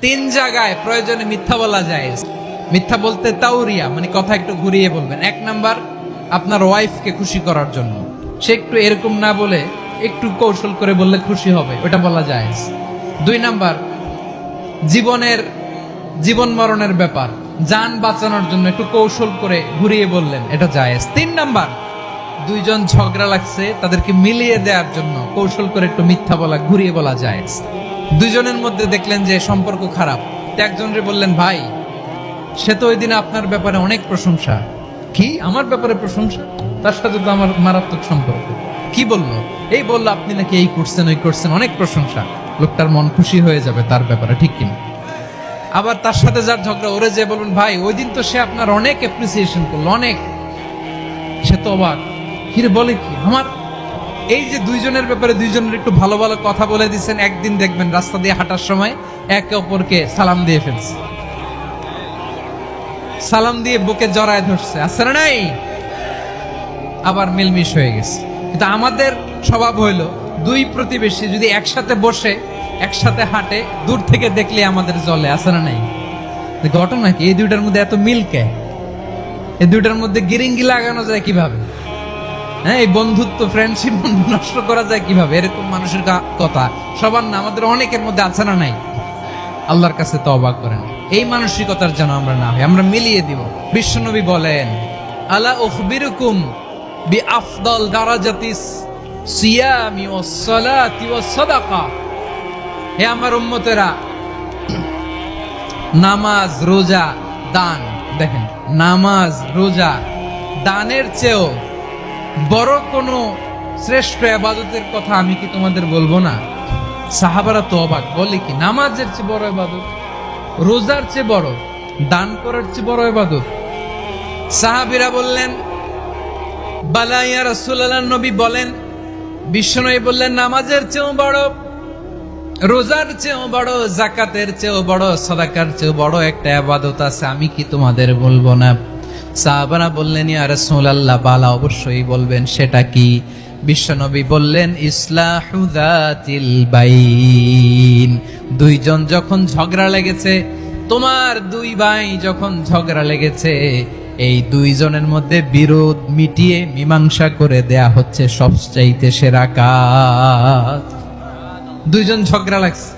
তিন জায়গায় প্রয়োজনে মিথ্যা বলা যায়। মিথ্যা বলতে তাওরিয়া, মানে কথা একটু ঘুরিয়ে বলবেন। এক নাম্বার, আপনার ওয়াইফকে খুশি করার জন্য, সে একটু এরকম না বলে একটু কৌশল করে বললে খুশি হবে, ওটা বলা যায়। দুই নাম্বার, জীবন মরণের ব্যাপার, জান বাঁচানোর জন্য একটু কৌশল করে ঘুরিয়ে বললেন, এটা জায়েজ। তিন নাম্বার, দুইজন ঝগড়া লাগছে, তাদেরকে মিলিয়ে দেওয়ার জন্য কৌশল করে একটু মিথ্যা বলা, ঘুরিয়ে বলা জায়েজ। দুইজনের মধ্যে দেখলেন যে সম্পর্ক খারাপ, একজনরে বললেন, ভাই সে তো ওই দিন আপনার ব্যাপারে অনেক প্রশংসা। কি আমার ব্যাপারে প্রশংসা? তার সাথে তো আমার মারাত্মক সম্পর্ক। কি বললো? এই বললো আপনি নাকি এই করছেন ওই করছেন, অনেক প্রশংসা। লোকটার মন খুশি হয়ে যাবে তার ব্যাপারে, ঠিক কিনা? আবার তার সাথে যার ঝগড়া, ওরে যে বলুন, ভাই ওই দিন তো সে আপনার অনেক অ্যাপ্রিসিয়েশন করলো, অনেক। সে তো অবাক, কিরে বলে কি? আমার এই যে দুইজনের ব্যাপারে দুইজনের একটু ভালো ভালো কথা বলে দিচ্ছেন, একদিন দেখবেন রাস্তা দিয়ে হাঁটার সময় একে অপরকে সালাম দিয়ে ফেলছে, সালাম দিয়ে বুকে জড়ায় ধরছে, আছে না নাই? আবার মিলমিশ হয়ে গেছে। কিন্তু আমাদের স্বভাব হইলো, দুই প্রতিবেশী যদি একসাথে বসে একসাথে হাঁটে, দূর থেকে দেখলে আমাদের জলে, আছে না নাই? ঘটনা কি? এই দুইটার মধ্যে এত মিল কে? এই দুইটার মধ্যে গিরিঙ্গি লাগানো যায় কিভাবে? হ্যাঁ, এই বন্ধুত্ব, ফ্রেন্ডশিপ নষ্ট করা যায় কিভাবে? এরকম মানুষের কথা সবার না, আমাদের অনেকের মধ্যে আছে না নাই? আল্লাহর কাছে তওবা করেন, এই মানসিকতার যেন আমরা না হই, আমরা মিলিয়ে দিব। বিশ্বনবী বলেন, আলা উখবিরুকুম বিআফদাল দারাজাতিস সিয়ামি ওয়াস সালাতি ওয়াস সাদাকা। হে আমার উম্মতেরা, নামাজ, রোজা, দান, দেখেন নামাজ, রোজা, দানের চেয়েও বড় কোন শ্রেষ্ঠ ইবাদতের কথা আমি কি তোমাদের বলবো না? সাহাবারা তো অবাক, বলে কি নামাজের চেয়ে বড় ইবাদত, রোজার চেয়ে বড়, দান করার চেয়ে বড় ইবাদত? সাহাবীরা বললেন, বালা ইয়া রাসূলুল্লাহ। নবী বলেন, বিশ্বনবী বললেন, নামাজের চেয়েও বড়, রোজার চেয়েও বড়, যাকাতের চেয়েও বড়, সাদাকার চেয়েও বড় একটা ইবাদত আছে, আমি কি তোমাদের বলবো না? সাহাবারা বললেন, ইয়া রাসূলুল্লাহ, বালা, অবশ্যই বলবেন, সেটা কি? বিশ্বনবী বললেন, ইসলাহু যাতিল বাইন। দুইজন যখন ঝগড়া লেগেছে, তোমার দুই ভাই যখন ঝগড়া লেগেছে, এই দুইজনের মধ্যে বিরোধ মিটিয়ে মীমাংসা করে দেয়া হচ্ছে সবচাইতে সেরা কাজ। দুইজন ঝগড়া লাগছে,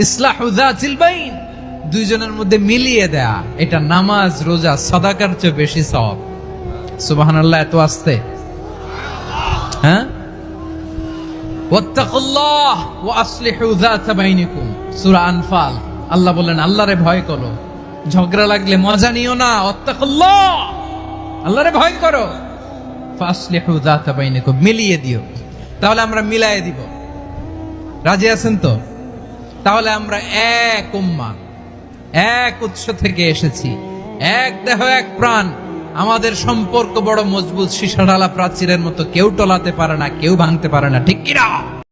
ইসলাহু যাতিল বাইন, দুইজনের মধ্যে মিলিয়ে দেয়া, এটা নামাজ, রোজা, সাদাকার চেয়ে বেশি সওয়াব। সুবহানাল্লাহ, এত আসতে, হ্যাঁ? ওয়াত্তাকুল্লাহ ওয়া আসলিহু যাতা বাইনিকুম, সূরা আনফাল। আল্লাহ বলেন, আল্লাহরে ভয় করো, ঝগড়া লাগলে মজা নিও না। ওয়াত্তাকুল্লাহ, আল্লাহরে ভয় করো, ফাসলিহু যাতা বাইনিকুম, মিলিয়ে দিও। তাহলে আমরা মিলায়ে দিব, রাজি আছেন তো? তাহলে আমরা এক উম্মাহ, এক উৎস থেকে এসেছি, এক দেহ এক প্রাণ। আমাদের সম্পর্ক বড় মজবুত, সীসা ঢালা প্রাচীরের মতো, কেউ টলাতে পারে না, কেউ ভাঙতে পারে না, ঠিক কিনা?